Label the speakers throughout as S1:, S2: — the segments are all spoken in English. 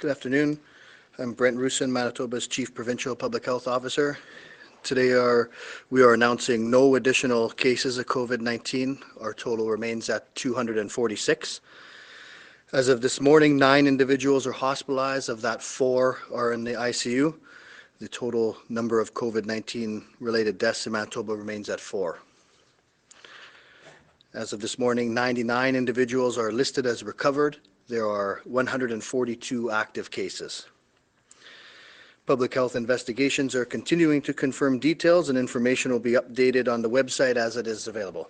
S1: Good afternoon. I'm Brent Rusin, Manitoba's Chief Provincial Public Health Officer. Today we are announcing no additional cases of COVID-19. Our total remains at 246. As of this morning, 9 individuals are hospitalized. Of that, 4 are in the ICU. The total number of COVID-19 related deaths in Manitoba remains at 4. As of this morning, 99 individuals are listed as recovered. There are 142 active cases. Public health investigations are continuing to confirm details, and information will be updated on the website as it is available.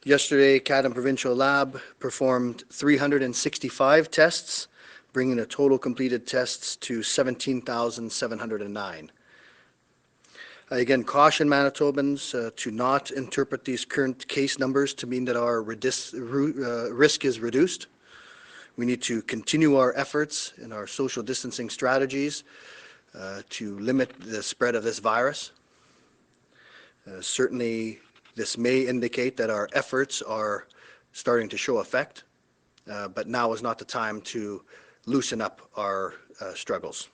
S1: Yesterday, Cadham Provincial Lab performed 365 tests, bringing the total completed tests to 17,709. I again caution Manitobans to not interpret these current case numbers to mean that our risk is reduced. We need to continue our efforts in our social distancing strategies to limit the spread of this virus. Certainly, this may indicate that our efforts are starting to show effect, but now is not the time to loosen up our struggles.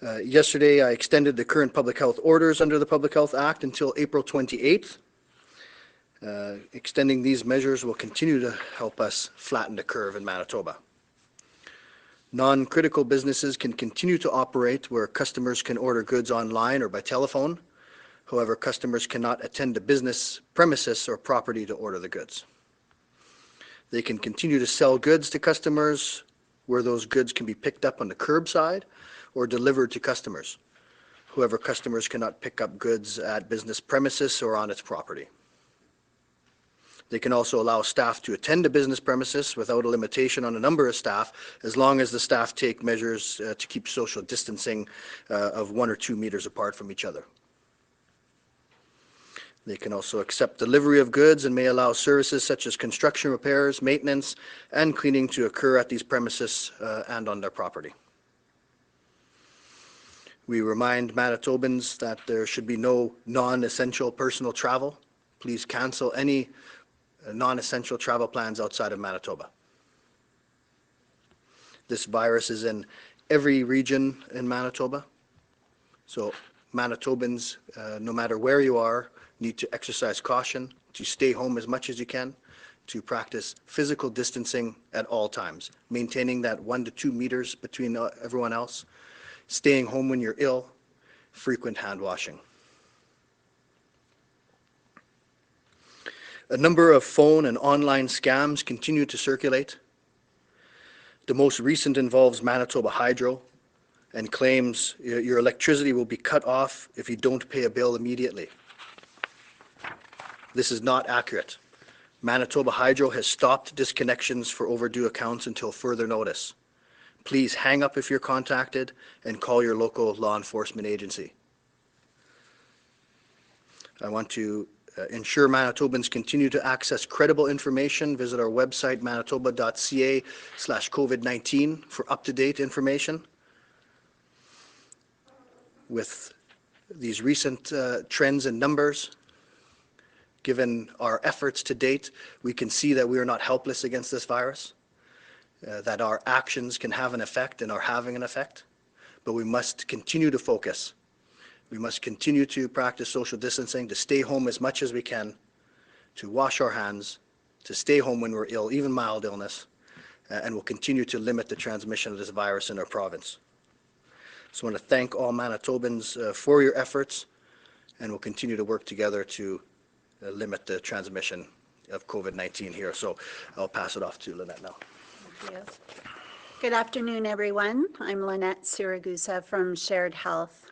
S1: Yesterday, I extended the current public health orders under the Public Health Act until April 28th. Extending these measures will continue to help us flatten the curve in Manitoba. Non-critical businesses can continue to operate where customers can order goods online or by telephone. However, customers cannot attend the business premises or property to order the goods. They can continue to sell goods to customers where those goods can be picked up on the curbside or delivered to customers. However, customers cannot pick up goods at business premises or on its property. They can also allow staff to attend the business premises without a limitation on the number of staff, as long as the staff take measures to keep social distancing of 1 or 2 meters apart from each other. They can also accept delivery of goods and may allow services such as construction repairs, maintenance, and cleaning to occur at these premises and on their property. We remind Manitobans that there should be no non-essential personal travel. Please cancel any non-essential travel plans outside of Manitoba. This virus is in every region in Manitoba. So Manitobans, no matter where you are, need to exercise caution, to stay home as much as you can, to practice physical distancing at all times, maintaining that 1 to 2 meters between everyone else, staying home when you're ill, frequent hand washing. A number of phone and online scams continue to circulate. The most recent involves Manitoba Hydro and claims your electricity will be cut off if you don't pay a bill immediately. This is not accurate. Manitoba Hydro has stopped disconnections for overdue accounts until further notice. Please hang up if you're contacted and call your local law enforcement agency. I want to ensure Manitobans continue to access credible information. Visit our website, manitoba.ca/COVID-19 for up-to-date information. With these recent trends and numbers, given our efforts to date, we can see that we are not helpless against this virus, that our actions can have an effect and are having an effect, but we must continue to focus. We must continue to practice social distancing, to stay home as much as we can, to wash our hands, to stay home when we're ill, even mild illness, and we'll continue to limit the transmission of this virus in our province. So I want to thank all Manitobans for your efforts, and we'll continue to work together to limit the transmission of COVID-19 here. So I'll pass it off to Lynette now.
S2: Thank you. Good afternoon, everyone. I'm Lynette Siragusa from Shared Health.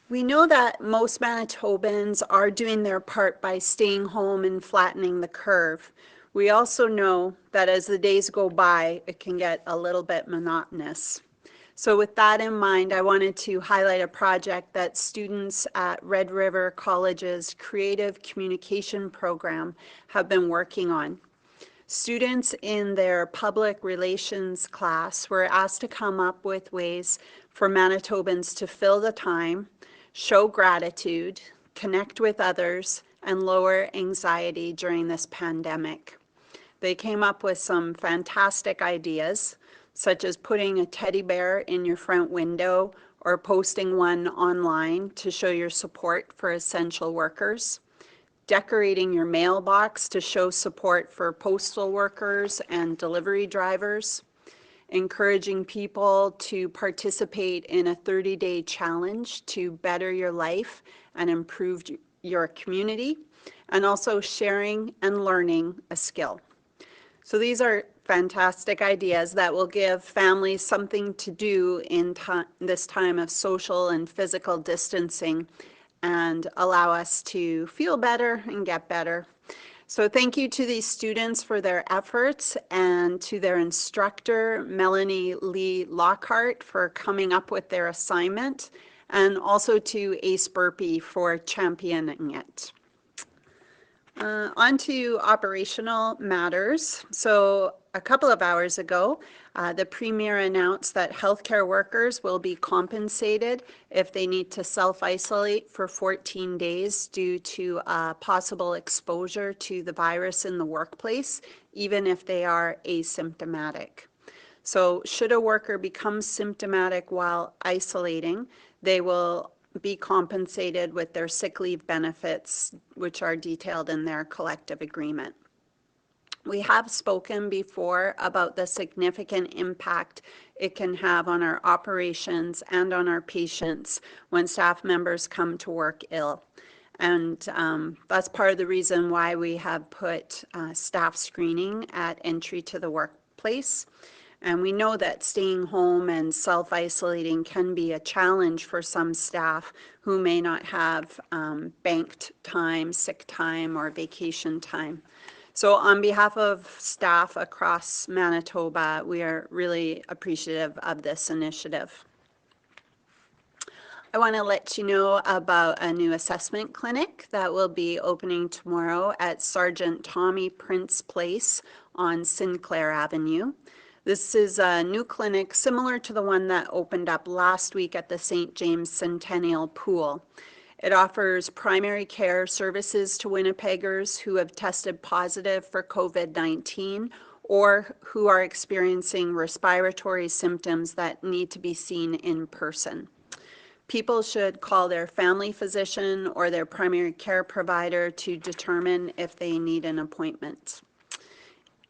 S2: We know that most Manitobans are doing their part by staying home and flattening the curve. We also know that as the days go by, it can get a little bit monotonous. So with that in mind, I wanted to highlight a project that students at Red River College's Creative Communication program have been working on. Students in their public relations class were asked to come up with ways for Manitobans to fill the time, show gratitude, connect with others, and lower anxiety during this pandemic. They came up with some fantastic ideas, such as putting a teddy bear in your front window or posting one online to show your support for essential workers, decorating your mailbox to show support for postal workers and delivery drivers, encouraging people to participate in a 30-day challenge to better your life and improve your community, and also sharing and learning a skill. So these are fantastic ideas that will give families something to do in this time of social and physical distancing and allow us to feel better and get better. So thank you to these students for their efforts, and to their instructor, Melanie Lee Lockhart, for coming up with their assignment, and also to Ace Burpee for championing it. On to operational matters. So a couple of hours ago, the Premier announced that healthcare workers will be compensated if they need to self-isolate for 14 days due to possible exposure to the virus in the workplace, even if they are asymptomatic. So should a worker become symptomatic while isolating, they will be compensated with their sick leave benefits, which are detailed in their collective agreement. We have spoken before about the significant impact it can have on our operations and on our patients when staff members come to work ill. And that's part of the reason why we have put staff screening at entry to the workplace. And we know that staying home and self-isolating can be a challenge for some staff who may not have banked time, sick time, or vacation time. So on behalf of staff across Manitoba, we are really appreciative of this initiative. I want to let you know about a new assessment clinic that will be opening tomorrow at Sergeant Tommy Prince Place on Sinclair Avenue. This is a new clinic similar to the one that opened up last week at the St. James Centennial Pool. It offers primary care services to Winnipeggers who have tested positive for COVID-19 or who are experiencing respiratory symptoms that need to be seen in person. People should call their family physician or their primary care provider to determine if they need an appointment.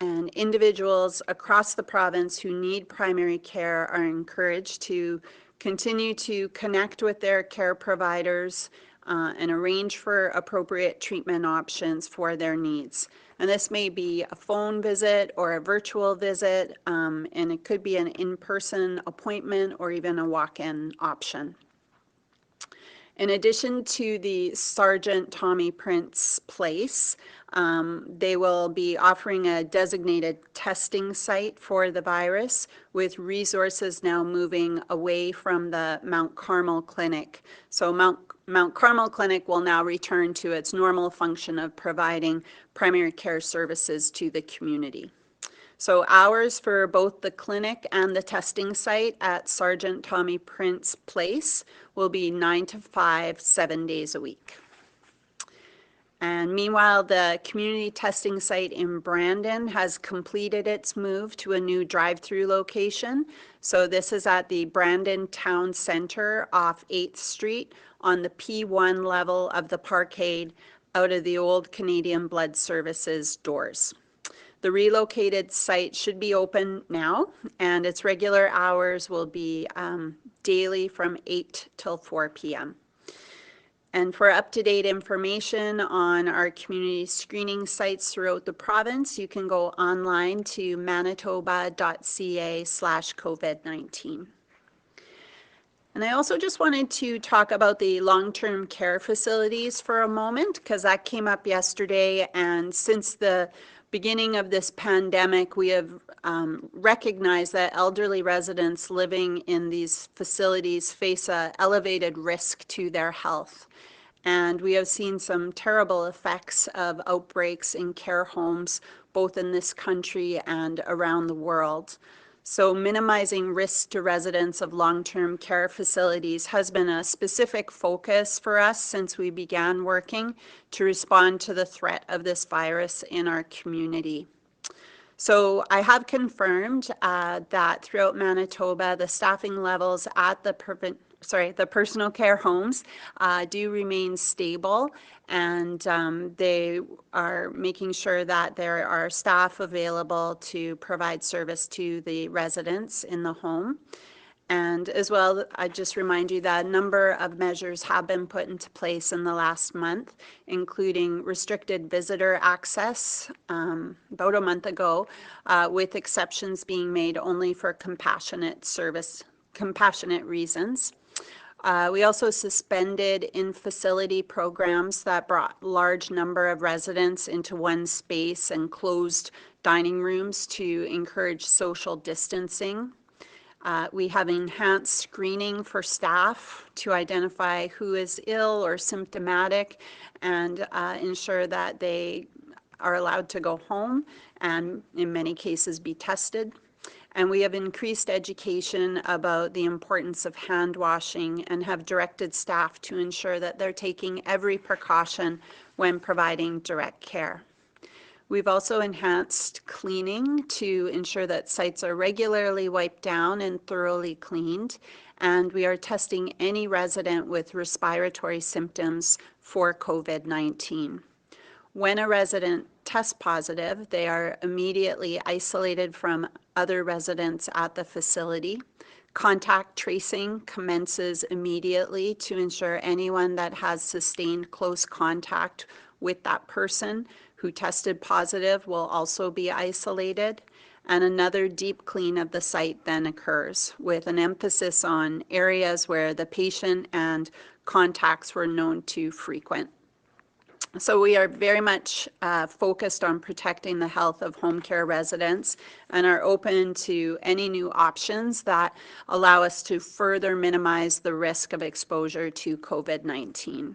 S2: And individuals across the province who need primary care are encouraged to continue to connect with their care providers and arrange for appropriate treatment options for their needs. And this may be a phone visit or a virtual visit, and it could be an in-person appointment or even a walk-in option. In addition to the Sergeant Tommy Prince Place, they will be offering a designated testing site for the virus, with resources now moving away from the Mount Carmel Clinic. So Mount Carmel Clinic will now return to its normal function of providing primary care services to the community. So hours for both the clinic and the testing site at Sergeant Tommy Prince Place will be 9 to 5, 7 days a week. And meanwhile, the community testing site in Brandon has completed its move to a new drive-through location. So this is at the Brandon Town Center off 8th Street on the P1 level of the parkade out of the old Canadian Blood Services doors. The relocated site should be open now, and its regular hours will be daily from 8 till 4 p.m. And for up-to-date information on our community screening sites throughout the province, you can go online to manitoba.ca/COVID-19. And I also just wanted to talk about the long-term care facilities for a moment, because that came up yesterday, and since the beginning of this pandemic, we have recognized that elderly residents living in these facilities face an elevated risk to their health. And we have seen some terrible effects of outbreaks in care homes, both in this country and around the world. So minimizing risk to residents of long-term care facilities has been a specific focus for us since we began working to respond to the threat of this virus in our community. So I have confirmed that throughout Manitoba, the staffing levels at the personal care homes do remain stable, and they are making sure that there are staff available to provide service to the residents in the home. And as well, I just remind you that a number of measures have been put into place in the last month, including restricted visitor access about a month ago, with exceptions being made only for compassionate reasons. We also suspended in-facility programs that brought large number of residents into one space and closed dining rooms to encourage social distancing. We have enhanced screening for staff to identify who is ill or symptomatic and ensure that they are allowed to go home and in many cases be tested. And we have increased education about the importance of hand washing and have directed staff to ensure that they're taking every precaution when providing direct care. We've also enhanced cleaning to ensure that sites are regularly wiped down and thoroughly cleaned, and we are testing any resident with respiratory symptoms for COVID-19. When a resident tests positive, they are immediately isolated from other residents at the facility. Contact tracing commences immediately to ensure anyone that has sustained close contact with that person who tested positive will also be isolated, and another deep clean of the site then occurs with an emphasis on areas where the patient and contacts were known to frequent. So we are very much focused on protecting the health of home care residents and are open to any new options that allow us to further minimize the risk of exposure to COVID-19.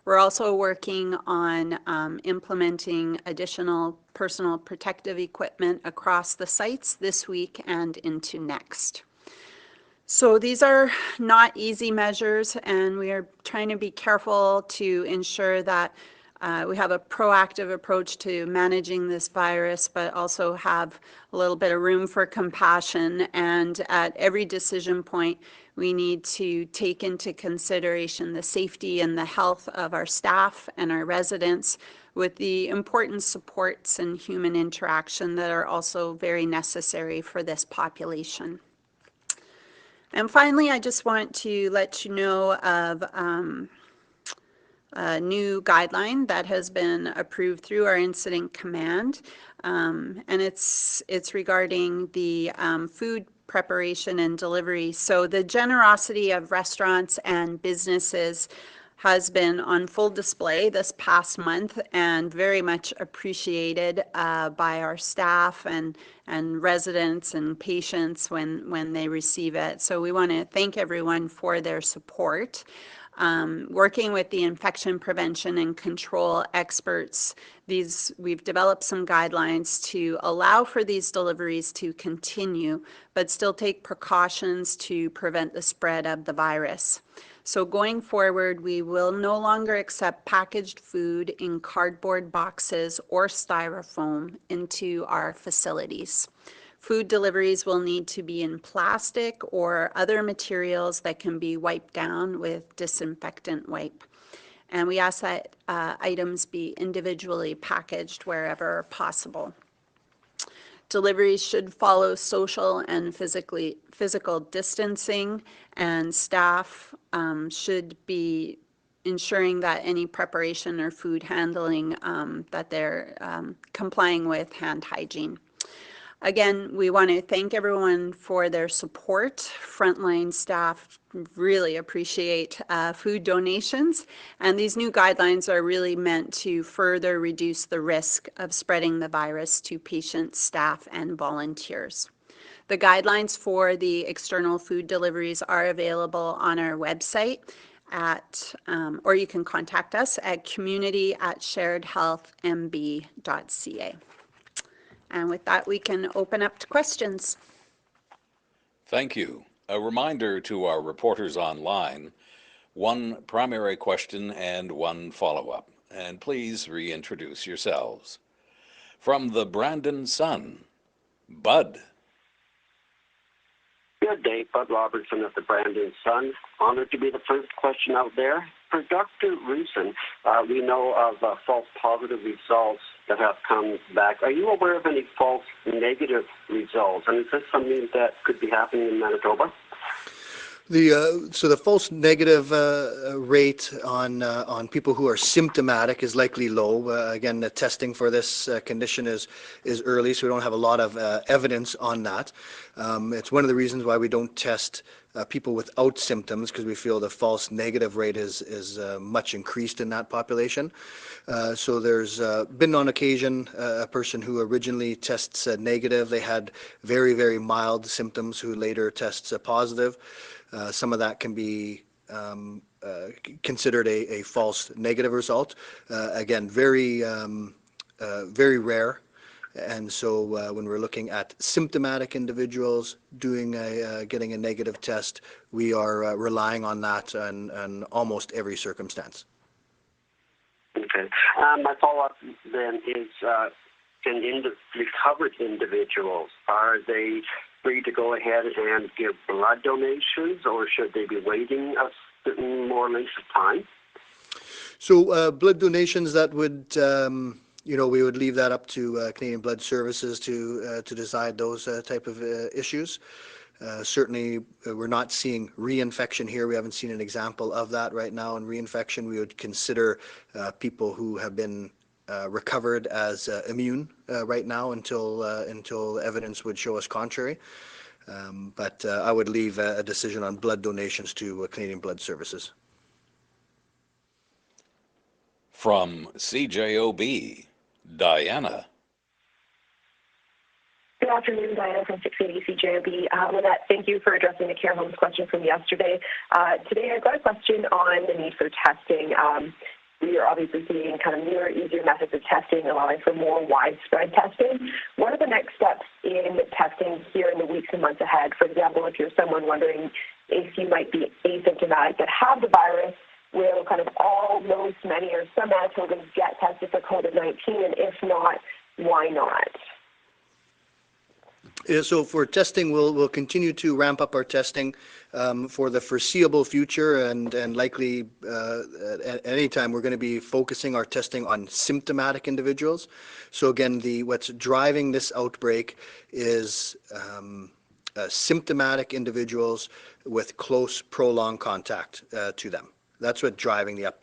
S2: We're also working on implementing additional personal protective equipment across the sites this week and into next. So these are not easy measures, and we are trying to be careful to ensure that we have a proactive approach to managing this virus, but also have a little bit of room for compassion. And at every decision point, we need to take into consideration the safety and the health of our staff and our residents, with the important supports and human interaction that are also very necessary for this population. And finally, I just want to let you know of a new guideline that has been approved through our incident command, and it's regarding the food preparation and delivery. So the generosity of restaurants and businesses has been on full display this past month and very much appreciated by our staff and residents and patients when they receive it. So we want to thank everyone for their support. Working with the infection prevention and control experts, we've developed some guidelines to allow for these deliveries to continue, but still take precautions to prevent the spread of the virus. So going forward, we will no longer accept packaged food in cardboard boxes or styrofoam into our facilities. Food deliveries will need to be in plastic or other materials that can be wiped down with disinfectant wipe. And we ask that items be individually packaged wherever possible. Deliveries should follow social and physical distancing, and staff should be ensuring that any preparation or food handling that they're complying with hand hygiene. Again, we want to thank everyone for their support. Frontline staff really appreciate food donations, and these new guidelines are really meant to further reduce the risk of spreading the virus to patients, staff, and volunteers. The guidelines for the external food deliveries are available on our website or you can contact us at community@sharedhealthmb.ca. And with that, we can open up to questions.
S3: Thank you. A reminder to our reporters online, one primary question and one follow-up. And please reintroduce yourselves. From the Brandon Sun, Bud.
S4: Good day, Bud Robertson at the Brandon Sun. Honored to be the first question out there. For Dr. Rusin, we know of false positive results that have come back. Are you aware of any false negative results? And is this something that could be happening in Manitoba?
S1: So the false negative rate on people who are symptomatic is likely low. Again, the testing for this condition is early, so we don't have a lot of evidence on that. It's one of the reasons why we don't test people without symptoms, because we feel the false negative rate is much increased in that population. So there's been on occasion a person who originally tests negative. They had very, very mild symptoms who later tests positive. Some of that can be considered a false negative result. Again, very rare. And so when we're looking at symptomatic individuals getting a negative test, we are relying on that in almost every circumstance.
S4: Okay. My follow-up then is, recovered individuals, are they free to go ahead and give blood donations, or should they be waiting a certain more length of time?
S1: So blood donations, that would, we would leave that up to Canadian Blood Services to decide those type of issues. Certainly, we're not seeing reinfection here. We haven't seen an example of that right now. In reinfection, we would consider people who have been recovered as immune right now until evidence would show us contrary. But I would leave a decision on blood donations to Canadian Blood Services.
S3: From CJOB, Diana.
S5: Good afternoon, Diana from 680 CJOB. Lynette, thank you for addressing the care homes question from yesterday. Today I've got a question on the need for testing. We are obviously seeing kind of newer, easier methods of testing, allowing for more widespread testing. What are the next steps in testing here in the weeks and months ahead? For example, if you're someone wondering if you might be asymptomatic but have the virus, will kind of all, most, many, or some Manitobans get tested for COVID-19? And if not, why not?
S1: So for testing, we'll continue to ramp up our testing for the foreseeable future, and likely at any time we're going to be focusing our testing on symptomatic individuals. So again, what's driving this outbreak is symptomatic individuals with close, prolonged contact to them. That's what's driving the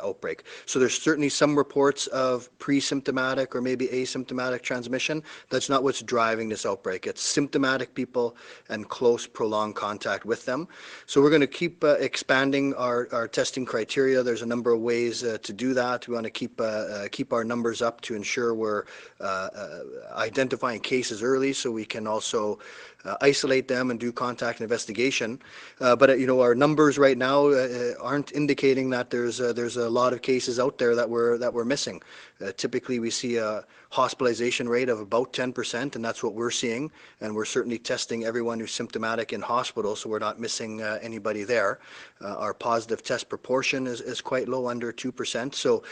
S1: outbreak. So there's certainly some reports of pre-symptomatic or maybe asymptomatic transmission. That's not what's driving this outbreak. It's symptomatic people and close, prolonged contact with them. So we're going to keep expanding our testing criteria. There's a number of ways to do that. We want to keep our numbers up to ensure we're identifying cases early, so we can also isolate them and do contact investigation. But our numbers right now aren't indicating that there's a lot of cases out there that we're missing. Typically, we see a hospitalization rate of about 10%, and that's what we're seeing. And we're certainly testing everyone who's symptomatic in hospital, so we're not missing anybody there. Our positive test proportion is quite low, under 2%. So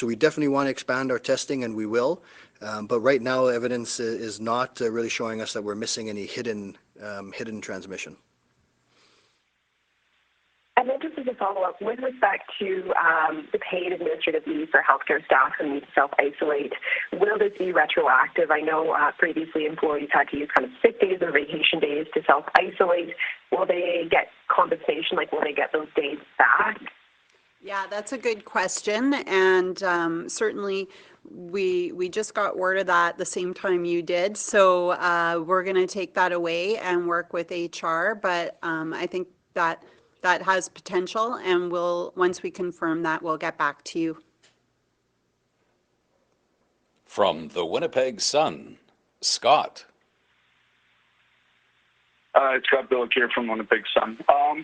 S1: we definitely want to expand our testing, and we will. But right now, evidence is not really showing us that we're missing any hidden transmission.
S5: And then just as a follow-up, with respect to the paid administrative leave for healthcare staff who need to self-isolate, will this be retroactive? I know previously employees had to use kind of sick days or vacation days to self-isolate. Will they get compensation? Like, will they get those days back?
S2: Yeah, that's a good question, and certainly we just got word of that the same time you did, so we're going to take that away and work with HR, but I think that has potential, and once we confirm that, we'll get back to you.
S3: From the Winnipeg Sun, Scott.
S6: It's Scott Billick here from Winnipeg Sun.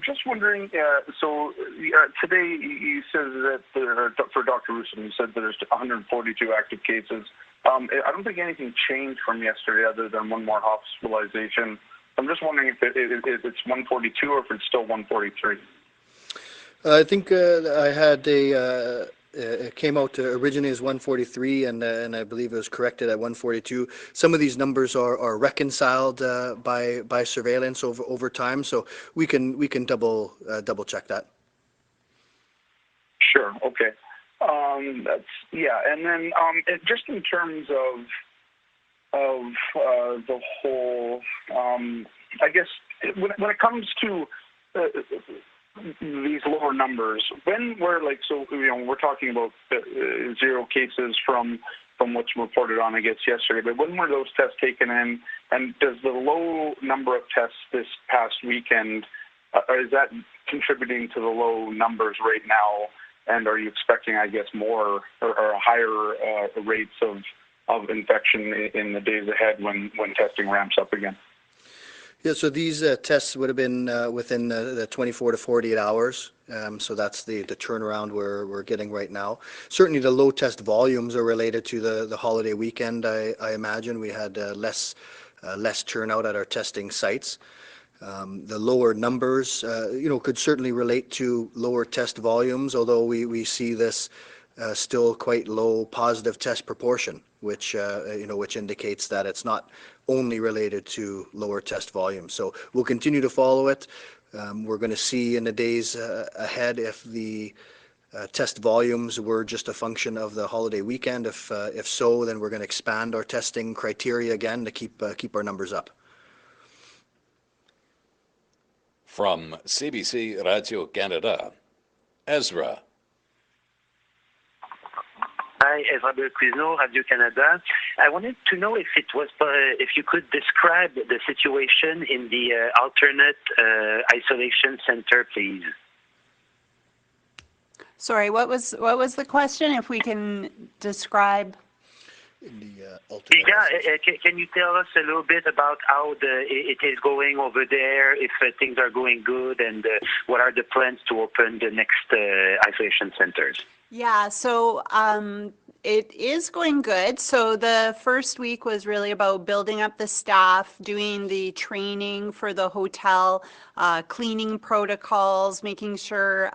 S6: Just wondering, today you said that for Dr. Rusin, you said there's 142 active cases. I don't think anything changed from yesterday other than one more hospitalization. I'm just wondering if it's 142 or if it's still 143.
S1: I think I had it came out originally as 143, and I believe it was corrected at 142. Some of these numbers are reconciled by surveillance over time, so we can double check that.
S6: Sure. Okay. And then just in terms of the whole, I guess when it comes to these lower numbers, when we're we're talking about 0 cases from what's reported on, I guess, yesterday, but when were those tests taken in, and does the low number of tests this past weekend, is that contributing to the low numbers right now, and are you expecting, I guess, more or higher rates of infection in the days ahead when testing ramps up again?
S1: Yeah, so these tests would have been within the 24 to 48 hours. So that's the turnaround we're getting right now. Certainly the low test volumes are related to the holiday weekend. I imagine we had less turnout at our testing sites. The lower numbers, could certainly relate to lower test volumes, although we see this still quite low positive test proportion, which indicates that it's not only related to lower test volumes. So we'll continue to follow it. We're going to see in the days ahead if the test volumes were just a function of the holiday weekend. If so, then we're going to expand our testing criteria again to keep our numbers up.
S3: From CBC Radio Canada, Ezra.
S7: Hi, Ezra Belcuiso, Radio Canada. I wanted to know if you could describe the situation in the alternate isolation center, please.
S2: Sorry, what was the question? If we can describe.
S1: In the alternate isolation.
S7: Can you tell us a little bit about how it is going over there, if things are going good, and what are the plans to open the next isolation centers?
S2: Yeah, so it is going good. So the first week was really about building up the staff, doing the training for the hotel, cleaning protocols, making sure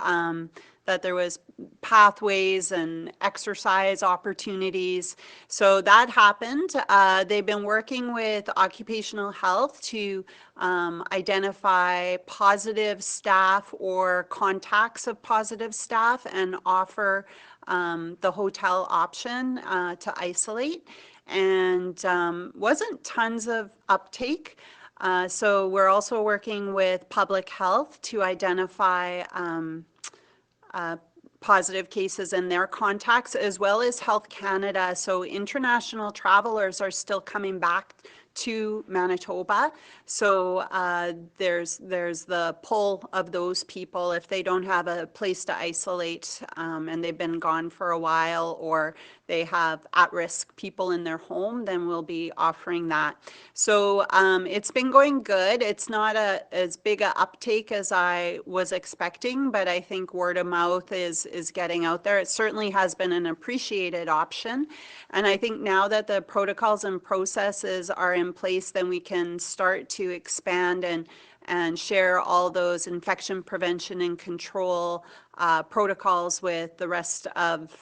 S2: that there was pathways and exercise opportunities. So that happened. They've been working with occupational health to identify positive staff or contacts of positive staff and offer the hotel option to isolate. And wasn't tons of uptake. So we're also working with public health to identify positive cases and their contacts, as well as Health Canada. So international travelers are still coming back to Manitoba. So there's the pull of those people if they don't have a place to isolate and they've been gone for a while, or they have at-risk people in their home, then we'll be offering that. So it's been going good. It's not as big a uptake as I was expecting, but I think word of mouth is getting out there. It certainly has been an appreciated option. And I think now that the protocols and processes are in place, then we can start to expand and share all those infection prevention and control protocols with the rest of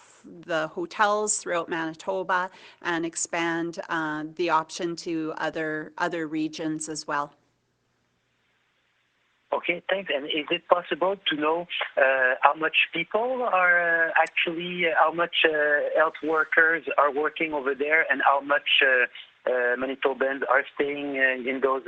S2: the hotels throughout Manitoba and expand the option to other regions as well.
S7: Okay, thanks. And is it possible to know how much people are how much health workers are working over there, and how much Manitobans are staying in those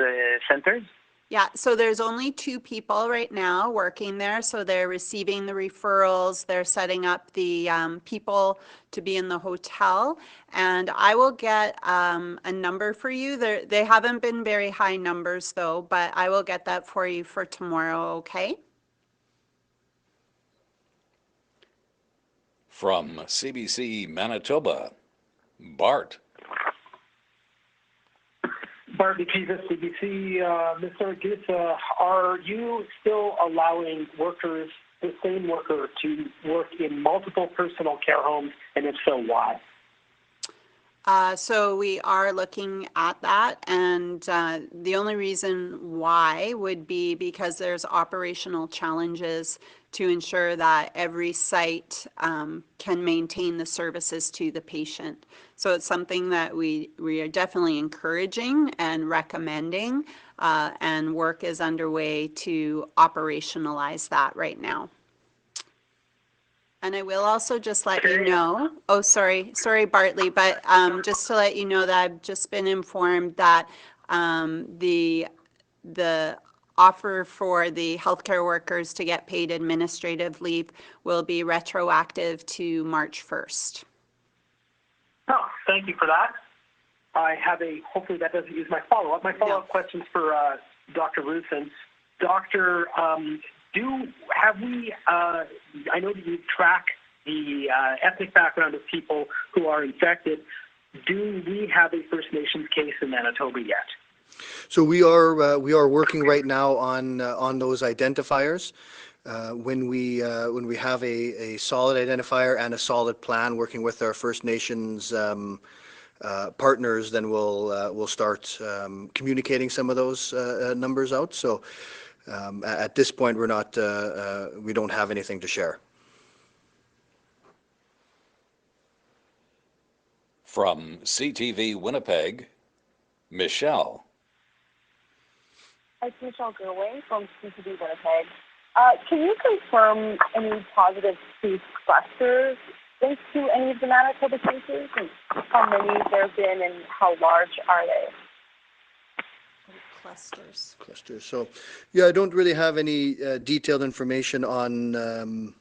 S7: centers?
S2: Yeah, so there's only 2 people right now working there. So they're receiving the referrals, they're setting up the people to be in the hotel. And I will get a number for you. They haven't been very high numbers though, but I will get that for you for tomorrow, okay?
S3: From CBC Manitoba, Bart.
S8: Bart McKeever, CBC. Mr. Gusa, are you still allowing workers, the same worker, to work in multiple personal care homes, and if so, why?
S2: So we are looking at that, and the only reason why would be because there's operational challenges to ensure that every site can maintain the services to the patient. So it's something that we are definitely encouraging and recommending, and work is underway to operationalize that right now. And I will also just let you know, oh, sorry, Bartley, but just to let you know that I've just been informed that the offer for the healthcare workers to get paid administrative leave will be retroactive to March 1st.
S8: Oh, thank you for that. I have hopefully that doesn't use my follow-up. My follow-up questions for Dr. Rusin. Doctor, I know that you track the ethnic background of people who are infected. Do we have a First Nations case in Manitoba yet?
S1: So we are working right now on those identifiers. When we have a solid identifier and a solid plan working with our First Nations partners, then we'll start communicating some of those numbers out. So at this point, we don't have anything to share.
S3: From CTV Winnipeg, Michelle.
S9: It's Michelle Gerway from CTV Winnipeg. Can you confirm any positive case clusters linked to any of the Manitoba cases, and how many there have been and how large are they?
S2: Clusters.
S1: So, yeah, I don't really have any detailed information on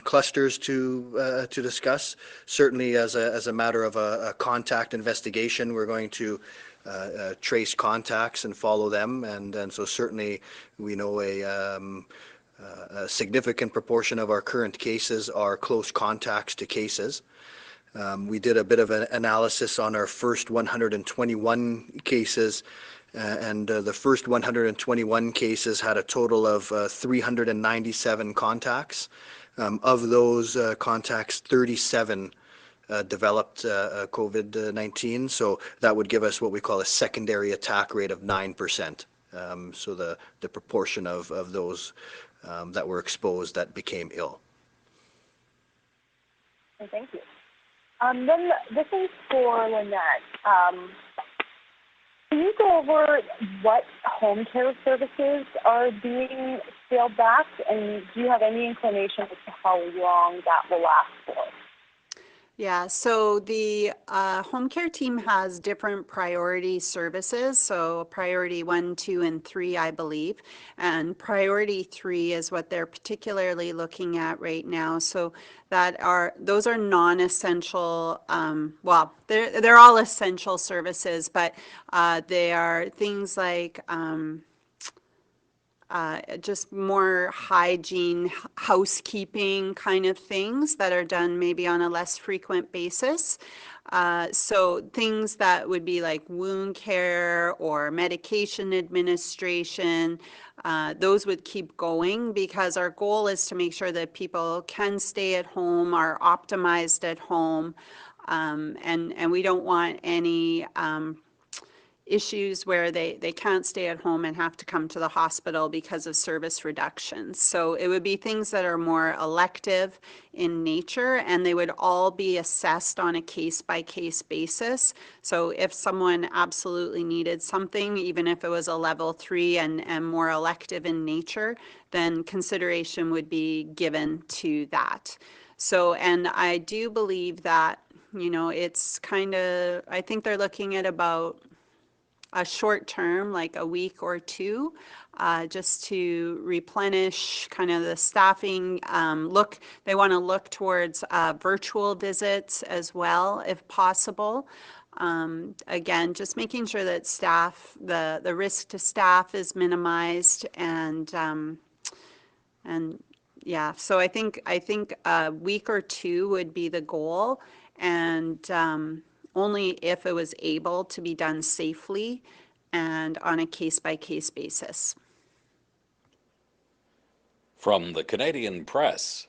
S1: clusters to discuss. Certainly, as a matter of a contact investigation, we're going to trace contacts and follow them, and so certainly we know a significant proportion of our current cases are close contacts to cases. We did a bit of an analysis on our first 121 cases, and the first 121 cases had a total of 397 contacts. Of those contacts, 37 developed COVID-19, so that would give us what we call a secondary attack rate of 9%. So the proportion of those that were exposed that became ill.
S9: Thank you. Then this is for Lynette. Can you go over what home care services are being scaled back, and do you have any inclination as to how long that will last for?
S2: Yeah, so the home care team has different priority services, so priority 1, 2, and 3, I believe, and priority 3 is what they're particularly looking at right now. So those are non-essential, well, they're all essential services, but they are things like just more hygiene, housekeeping kind of things that are done maybe on a less frequent basis. So things that would be like wound care or medication administration, those would keep going because our goal is to make sure that people can stay at home, are optimized at home, and we don't want any issues where they can't stay at home and have to come to the hospital because of service reductions. So it would be things that are more elective in nature, and they would all be assessed on a case-by-case basis. So if someone absolutely needed something, even if it was a level 3 and more elective in nature, then consideration would be given to that. So, and I do believe that, you know, it's kind of, I think they're looking at about a short term, like a week or two, just to replenish kind of the staffing. They want to look towards virtual visits as well, if possible. Again, just making sure that staff, the risk to staff is minimized, and yeah, so I think a week or two would be the goal, and only if it was able to be done safely and on a case-by-case basis.
S3: From the Canadian Press,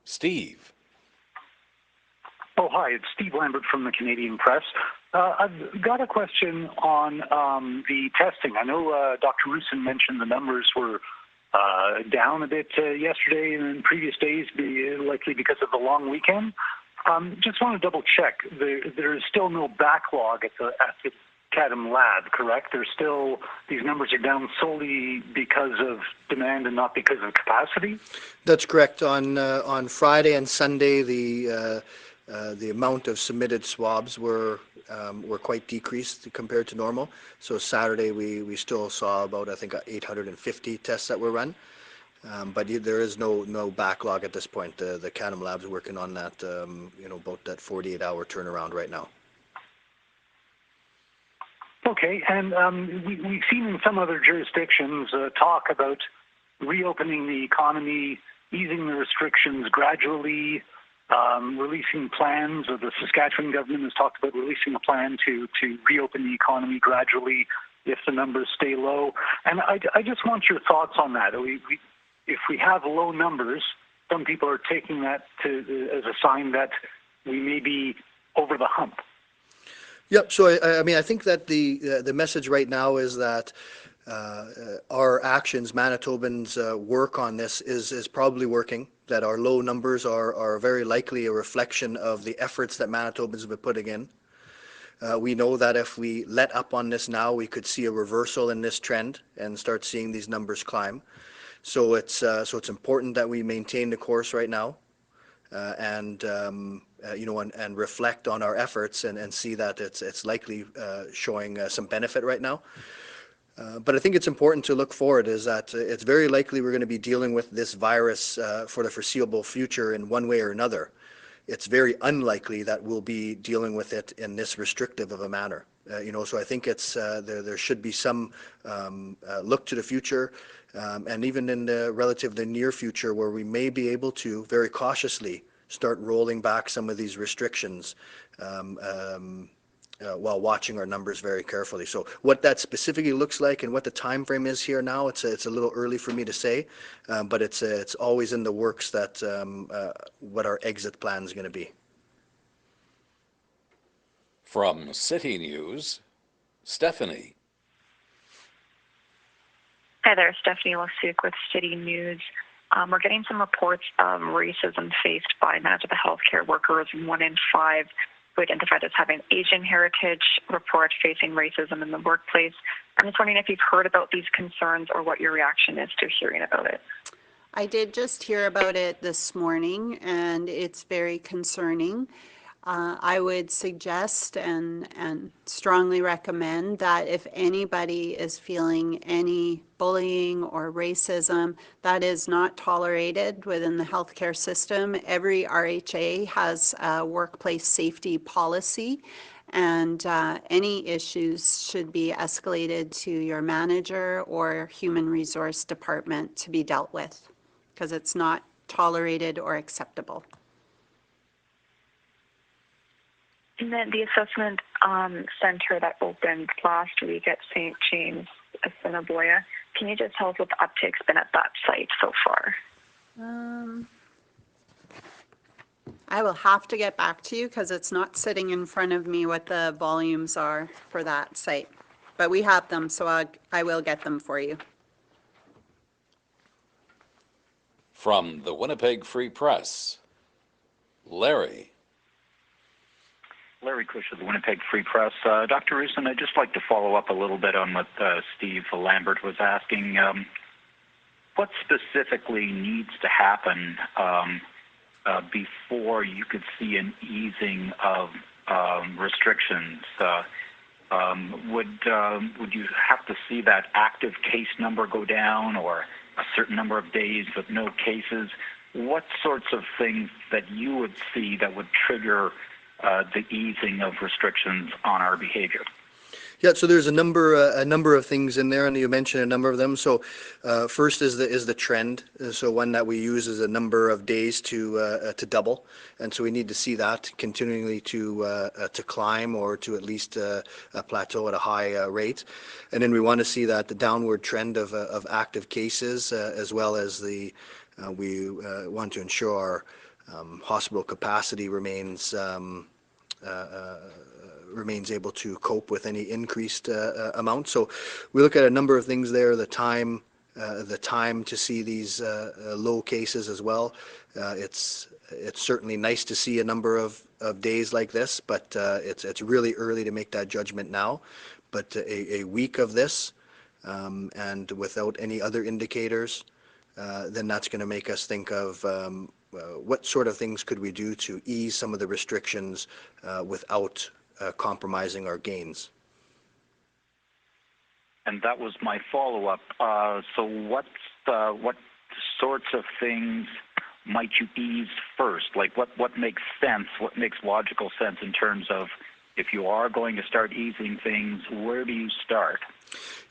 S3: Steve.
S10: Oh, hi, it's Steve Lambert from the Canadian Press. I've got a question on the testing. I know Dr. Roussin mentioned the numbers were down a bit yesterday and in previous days, likely because of the long weekend. Just want to double check. There is still no backlog at the Cadham lab, correct? These numbers are down solely because of demand and not because of capacity?
S1: That's correct. On Friday and Sunday, the amount of submitted swabs were quite decreased compared to normal. So Saturday we still saw about, I think, 850 tests that were run. But there is no backlog at this point. The Cadham lab's working on that, about that 48-hour turnaround right now.
S10: Okay, and we've seen in some other jurisdictions talk about reopening the economy, easing the restrictions gradually, releasing plans. Or the Saskatchewan government has talked about releasing a plan to reopen the economy gradually if the numbers stay low. And I just want your thoughts on that. If we have low numbers, some people are taking that as a sign that we may be over the hump.
S1: Yep. So I think that the message right now is that our actions, Manitobans' work on this is probably working. That our low numbers are very likely a reflection of the efforts that Manitobans have been putting in. We know that if we let up on this now, we could see a reversal in this trend and start seeing these numbers climb. So it's important that we maintain the course right now. And reflect on our efforts and see that it's likely showing some benefit right now. But I think it's important to look forward is that it's very likely we're going to be dealing with this virus for the foreseeable future in one way or another. It's very unlikely that we'll be dealing with it in this restrictive of a manner. So I think it's there should be some look to the future, and even in the relatively near future where we may be able to very cautiously start rolling back some of these restrictions while watching our numbers very carefully. So what that specifically looks like and what the time frame is here now, it's a little early for me to say, but it's always in the works that what our exit plan is going to be.
S3: From City News, Stephanie.
S11: Hi there, Stephanie Lasuk with City News. We're getting some reports of racism faced by Manitoba healthcare workers. 1 in 5 who identified as having Asian heritage report facing racism in the workplace. I'm just wondering if you've heard about these concerns or what your reaction is to hearing about it.
S2: I did just hear about it this morning, and it's very concerning. I would suggest and strongly recommend that if anybody is feeling any bullying or racism, that is not tolerated within the healthcare system. Every RHA has a workplace safety policy, and any issues should be escalated to your manager or human resource department to be dealt with, because it's not tolerated or acceptable.
S11: And then the assessment center that opened last week at St. James, Assiniboia, can you just tell us what the uptake's been at that site so far?
S2: I will have to get back to you because it's not sitting in front of me what the volumes are for that site. But we have them, so I will get them for you.
S3: From the Winnipeg Free Press, Larry.
S12: Larry Cush of the Winnipeg Free Press. Dr. Roussin, I'd just like to follow up a little bit on what Steve Lambert was asking. What specifically needs to happen before you could see an easing of restrictions? Would you have to see that active case number go down or a certain number of days with no cases? What sorts of things that you would see that would trigger the easing of restrictions on our behavior?
S1: Yeah, so there's a number of things in there, and you mentioned a number of them. So first is the trend. So one that we use is a number of days to double, and so we need to see that continually to climb or to at least plateau at a high rate. And then we want to see that the downward trend of active cases, as well as we want to ensure hospital capacity remains remains able to cope with any increased amount. So we look at a number of things there, the time to see these low cases as well. It's certainly nice to see a number of days like this, but it's really early to make that judgment now. But a week of this and without any other indicators, then that's going to make us think of what sort of things could we do to ease some of the restrictions without compromising our gains.
S12: And that was my follow-up. So what sorts of things might you ease first? Like what makes sense, what makes logical sense in terms of if you are going to start easing things, where do you start?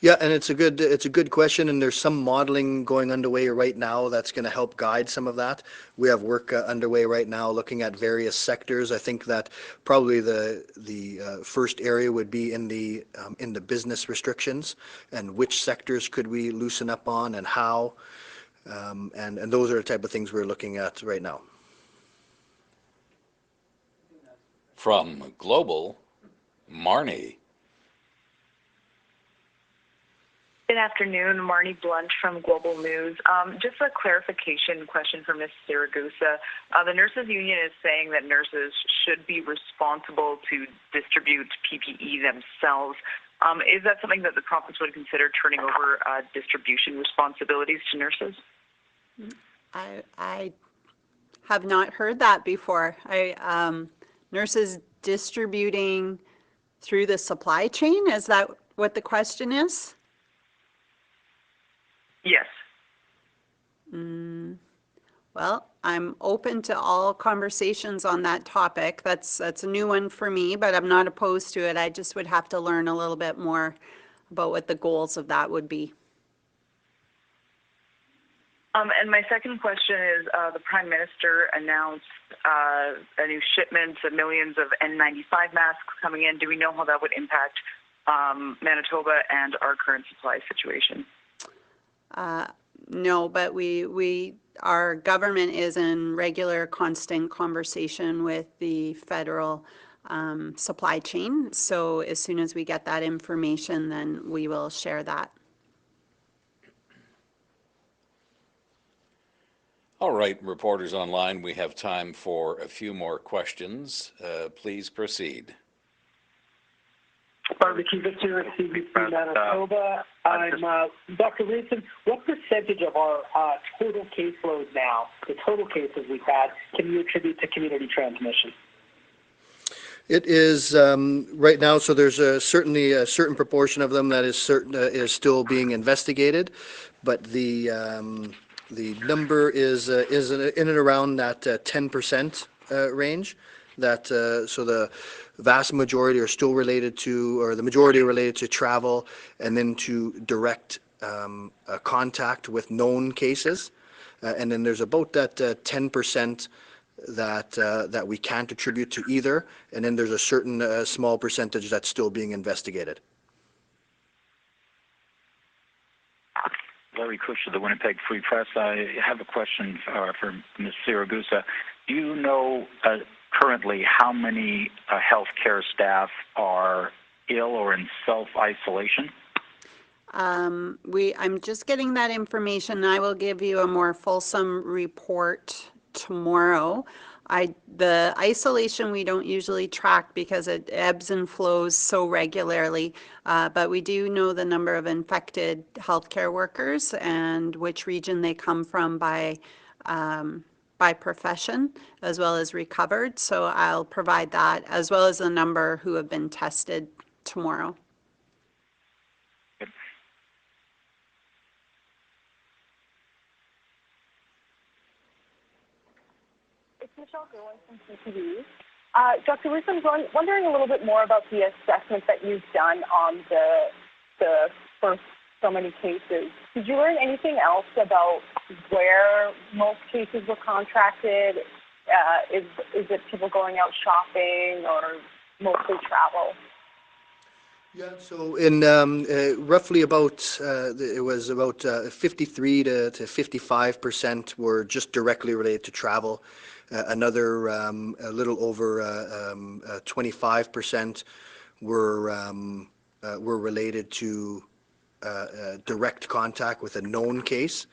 S1: Yeah, and it's a good question, and there's some modeling going underway right now that's going to help guide some of that. We have work underway right now looking at various sectors. I think that probably the first area would be in the business restrictions and which sectors could we loosen up on and how, and those are the type of things we're looking at right now.
S3: From Global, Marnie.
S11: Good afternoon, Marnie Blunt from Global News. Just a clarification question for Ms. Siragusa. The Nurses Union is saying that nurses should be responsible to distribute PPE themselves. Is that something that the province would consider turning over distribution responsibilities to nurses?
S2: I have not heard that before. Nurses distributing through the supply chain, is that what the question is?
S11: Yes.
S2: Well, I'm open to all conversations on that topic. That's a new one for me, but I'm not opposed to it. I just would have to learn a little bit more about what the goals of that would be.
S11: And my second question is, the Prime Minister announced a new shipment of millions of N95 masks coming in. Do we know how that would impact Manitoba and our current supply situation?
S2: No, but our government is in regular, constant conversation with the federal supply chain. So as soon as we get that information, then we will share that.
S3: All right, reporters online, we have time for a few more questions. Please proceed.
S8: Barbecue Victor, CBC Manitoba. Dr. Wilson, what percentage of our total caseload now, the total cases we've had, can you attribute to community transmission?
S1: It is right now, so there's certainly a certain proportion of them that is still being investigated, but the number is in and around that 10% range. That so the vast majority are still related to, or the majority are related to travel and then to direct contact with known cases, and then there's about that 10% that we can't attribute to either, and then there's a certain small percentage that's still being investigated.
S12: Larry Kush of the Winnipeg Free Press. I have a question for Ms. Siragusa. Do you know currently how many healthcare staff are ill or in self-isolation?
S2: I'm just getting that information. I will give you a more fulsome report tomorrow. The isolation we don't usually track because it ebbs and flows so regularly, but we do know the number of infected healthcare workers and which region they come from by profession, as well as recovered. So I'll provide that, as well as the number who have been tested tomorrow.
S9: It's Michelle Gerwin from CTV. Dr. Ruth, I'm wondering a little bit more about the assessment that you've done on the first so many cases. Did you learn anything else about where most cases were contracted? Is it people going out shopping or mostly travel?
S1: Yeah, so in roughly about, it was about 53 to 55% were just directly related to travel. Another a little over 25% were related to direct contact with a known case.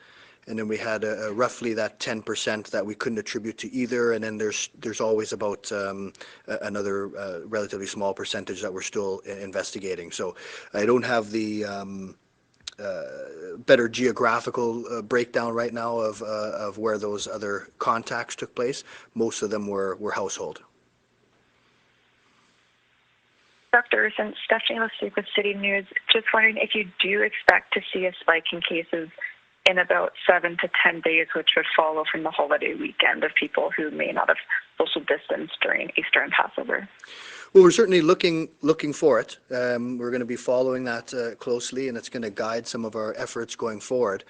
S1: And then we had roughly that 10% that we couldn't attribute to either. And then there's always about another relatively small percentage that we're still investigating. So I don't have the better geographical breakdown right now of where those other contacts took place. Most of them were household.
S11: Dr. Since Stephanie Lasuc with City News, just wondering if you do expect to see a spike in cases in about 7 to 10 days, which would follow from the holiday weekend of people who may not have social distanced during Easter and Passover.
S1: Well, we're certainly looking for it. We're going to be following that closely, and it's going to guide some of our efforts going forward.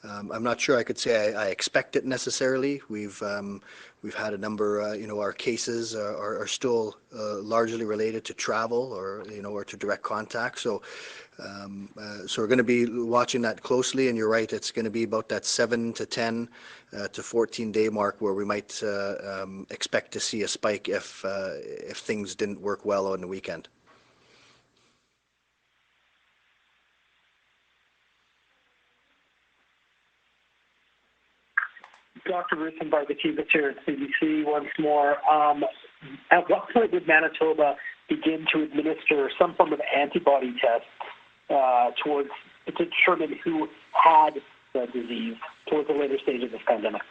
S1: I'm not sure I could say I expect it necessarily. We've had a number, our cases are still largely related to travel or to direct contact. So we're going to be watching that closely, and you're right, it's going to be about that 7 to 10 to 14-day mark where we might expect to see a spike if things didn't work well on the weekend.
S8: Dr. Rusenberg, the chief here at CBC once more. At what point would Manitoba begin to administer some form of antibody test to determine who had the disease towards the later stage of this pandemic?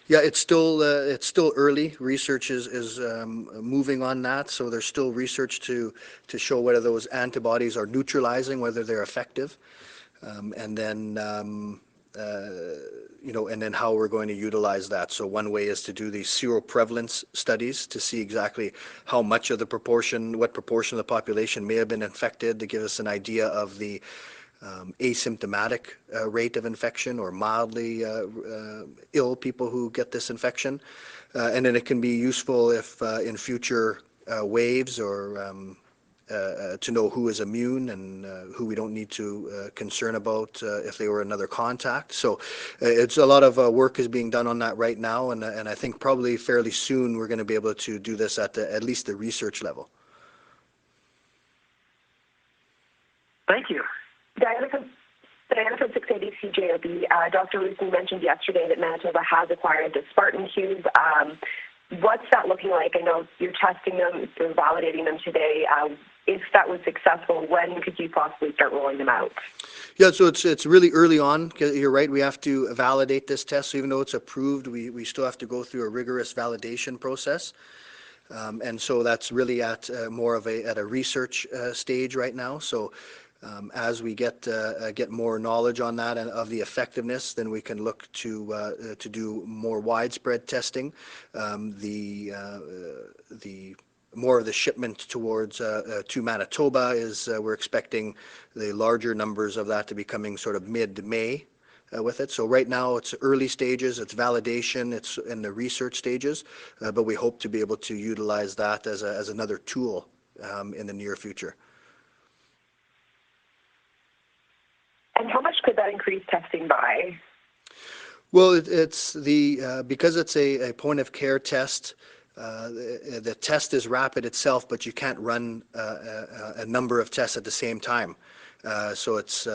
S1: Yeah, it's still early. Research is moving on that, so there's still research to show whether those antibodies are neutralizing, whether they're effective, and then and then how we're going to utilize that. So one way is to do these seroprevalence studies to see exactly how much of the proportion, what proportion of the population may have been infected, to give us an idea of the asymptomatic rate of infection or mildly ill people who get this infection. And then it can be useful if in future waves or to know who is immune and who we don't need to concern about if they were another contact. So it's a lot of work is being done on that right now, and I think probably fairly soon we're going to be able to do this at least the research level.
S8: Thank you.
S5: Diana from 680 CJOB. Dr. Rusin mentioned yesterday that Manitoba has acquired the Spartan cubes. What's that looking like? I know you're testing them, you're validating them today. If that was successful, when could you possibly start rolling them out?
S1: Yeah, so it's really early on. You're right, we have to validate this test. So even though it's approved, we still have to go through a rigorous validation process. And so that's really at more of at a research stage right now. So as we get more knowledge on that and of the effectiveness, then we can look to do more widespread testing. The more of the shipment towards to Manitoba is we're expecting the larger numbers of that to be coming sort of mid-May with it. So right now it's early stages, it's validation, it's in the research stages, but we hope to be able to utilize that as another tool in the near future.
S5: And how much could that increase testing by?
S1: Well, it's because it's a point of care test. The test is rapid itself, but you can't run a number of tests at the same time. So it's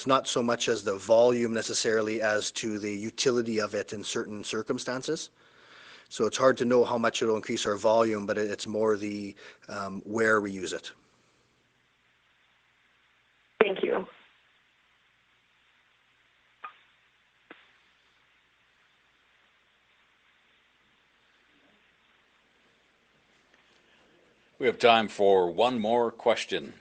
S1: not so much as the volume necessarily as to the utility of it in certain circumstances. So it's hard to know how much it'll increase our volume, but it's more the where we use it.
S5: Thank you.
S3: We have time for one more question.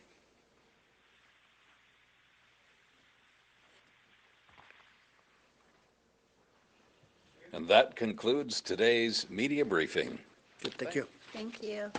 S3: And that concludes today's media briefing.
S1: Good, thank you.
S2: Thank you.